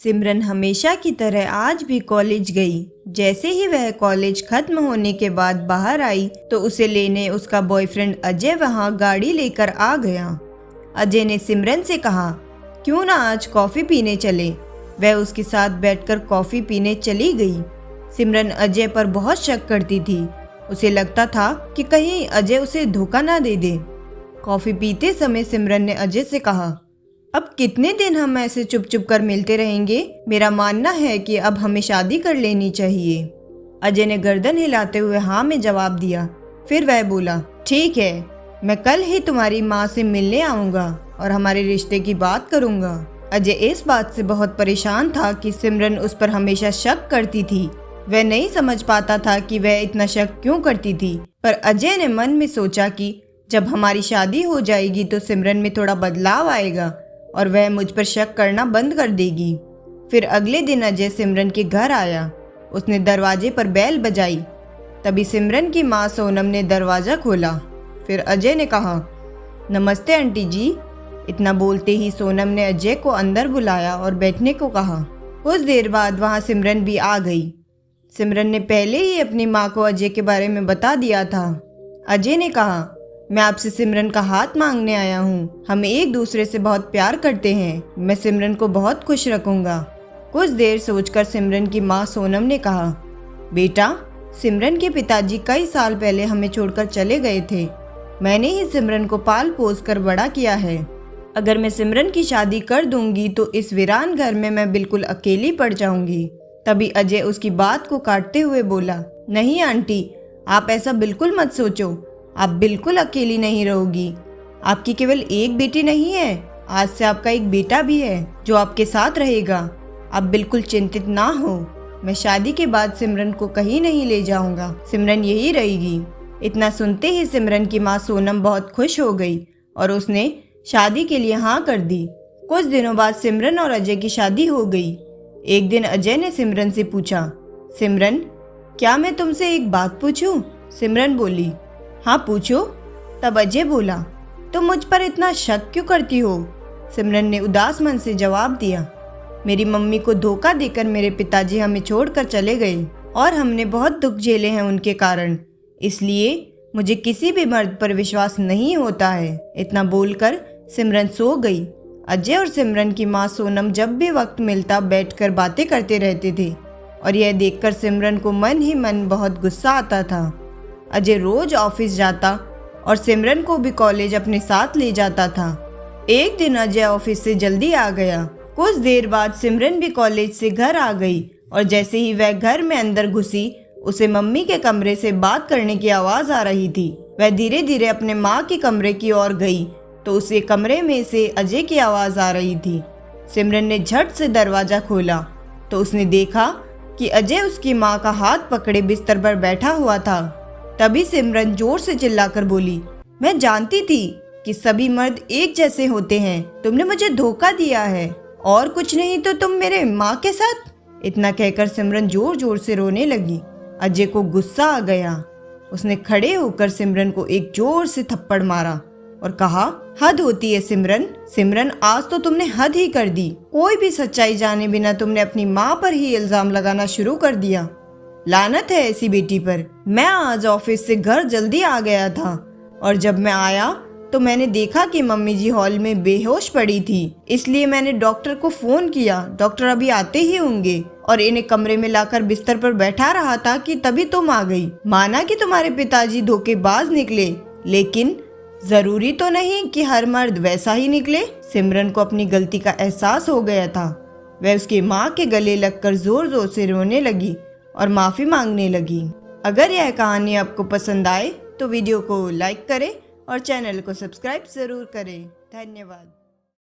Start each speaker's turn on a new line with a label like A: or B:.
A: सिमरन हमेशा की तरह आज भी कॉलेज गई। जैसे ही वह कॉलेज खत्म होने के बाद बाहर आई तो उसे लेने उसका बॉयफ्रेंड अजय वहां गाड़ी लेकर आ गया। अजय ने सिमरन से कहा, क्यों ना आज कॉफ़ी पीने चले। वह उसके साथ बैठकर कॉफ़ी पीने चली गई। सिमरन अजय पर बहुत शक करती थी। उसे लगता था कि कहीं अजय उसे धोखा ना दे दे। कॉफ़ी पीते समय सिमरन ने अजय से कहा, अब कितने दिन हम ऐसे चुप चुप कर मिलते रहेंगे। मेरा मानना है कि अब हमें शादी कर लेनी चाहिए। अजय ने गर्दन हिलाते हुए हाँ में जवाब दिया। फिर वह बोला, ठीक है, मैं कल ही तुम्हारी माँ से मिलने आऊँगा और हमारे रिश्ते की बात करूँगा। अजय इस बात से बहुत परेशान था कि सिमरन उस पर हमेशा शक करती थी। वह नहीं समझ पाता था कि वह इतना शक क्यों करती थी। पर अजय ने मन में सोचा कि जब हमारी शादी हो जाएगी तो सिमरन में थोड़ा बदलाव आएगा और वह मुझ पर शक करना बंद कर देगी। फिर अगले दिन अजय सिमरन के घर आया। उसने दरवाजे पर बेल बजाई। तभी सिमरन की माँ सोनम ने दरवाज़ा खोला। फिर अजय ने कहा, नमस्ते आंटी जी। इतना बोलते ही सोनम ने अजय को अंदर बुलाया और बैठने को कहा। कुछ देर बाद वहाँ सिमरन भी आ गई। सिमरन ने पहले ही अपनी माँ को अजय के बारे में बता दिया था। अजय ने कहा, मैं आपसे सिमरन का हाथ मांगने आया हूँ। हम एक दूसरे से बहुत प्यार करते हैं। मैं सिमरन को बहुत खुश रखूँगा। कुछ देर सोचकर सिमरन की माँ सोनम ने कहा, बेटा, सिमरन के पिताजी कई साल पहले हमें छोड़कर चले गए थे। मैंने ही सिमरन को पाल पोस कर बड़ा किया है। अगर मैं सिमरन की शादी कर दूंगी तो इस वीरान घर में मैं बिल्कुल अकेली पड़ जाऊंगी। तभी अजय उसकी बात को काटते हुए बोला, नहीं आंटी, आप ऐसा बिल्कुल मत सोचो। आप बिल्कुल अकेली नहीं रहोगी। आपकी केवल एक बेटी नहीं है, आज से आपका एक बेटा भी है जो आपके साथ रहेगा। आप बिल्कुल चिंतित ना हो। मैं शादी के बाद सिमरन को कहीं नहीं ले जाऊंगा। सिमरन यही रहेगी। इतना सुनते ही सिमरन की माँ सोनम बहुत खुश हो गई और उसने शादी के लिए हाँ कर दी। कुछ दिनों बाद सिमरन और अजय की शादी हो गई। एक दिन अजय ने सिमरन से पूछा, सिमरन, क्या मैं तुमसे एक बात पूछूं? सिमरन बोली, हाँ पूछो। तब अजय बोला, तुम मुझ पर इतना शक क्यों करती हो? सिमरन ने उदास मन से जवाब दिया, मेरी मम्मी को धोखा देकर मेरे पिताजी हमें छोड़कर चले गए और हमने बहुत दुख झेले हैं उनके कारण। इसलिए मुझे किसी भी मर्द पर विश्वास नहीं होता है। इतना बोलकर सिमरन सो गई। अजय और सिमरन की माँ सोनम जब भी वक्त मिलता बैठकर बातें करते रहते थे और यह देखकर सिमरन को मन ही मन बहुत गुस्सा आता था। अजय रोज ऑफिस जाता और सिमरन को भी कॉलेज अपने साथ ले जाता था। एक दिन अजय ऑफिस से जल्दी आ गया। कुछ देर बाद सिमरन भी कॉलेज से घर आ गई और जैसे ही वह घर में अंदर घुसी, उसे मम्मी के कमरे से बात करने की आवाज आ रही थी। वह धीरे धीरे अपने माँ के कमरे की ओर गई तो उसे कमरे में से अजय की आवाज आ रही थी। सिमरन ने झट से दरवाजा खोला तो उसने देखा कि अजय उसकी माँ का हाथ पकड़े बिस्तर पर बैठा हुआ था। तभी सिमरन जोर से चिल्लाकर बोली, मैं जानती थी कि सभी मर्द एक जैसे होते हैं। तुमने मुझे धोखा दिया है और कुछ नहीं तो तुम मेरे माँ के साथ। इतना कहकर सिमरन जोर जोर से रोने लगी। अजय को गुस्सा आ गया। उसने खड़े होकर सिमरन को एक जोर से थप्पड़ मारा और कहा, हद होती है सिमरन। सिमरन, आज तो तुमने हद ही कर दी। कोई भी सच्चाई जाने बिना तुमने अपनी माँ पर ही इल्जाम लगाना शुरू कर दिया। लानत है ऐसी बेटी पर। मैं आज ऑफिस से घर जल्दी आ गया था और जब मैं आया तो मैंने देखा कि मम्मी जी हॉल में बेहोश पड़ी थी। इसलिए मैंने डॉक्टर को फोन किया। डॉक्टर अभी आते ही होंगे और इन्हें कमरे में लाकर बिस्तर पर बैठा रहा था कि तभी तुम आ गई। माना कि तुम्हारे पिताजी धोखेबाज निकले, लेकिन जरूरी तो नहीं कि हर मर्द वैसा ही निकले। सिमरन को अपनी गलती का एहसास हो गया था। वह उसकी माँ के गले लगकर जोर जोर से रोने लगी और माफ़ी मांगने लगी। अगर यह कहानी आपको पसंद आए तो वीडियो को लाइक करें और चैनल को सब्सक्राइब ज़रूर करें। धन्यवाद।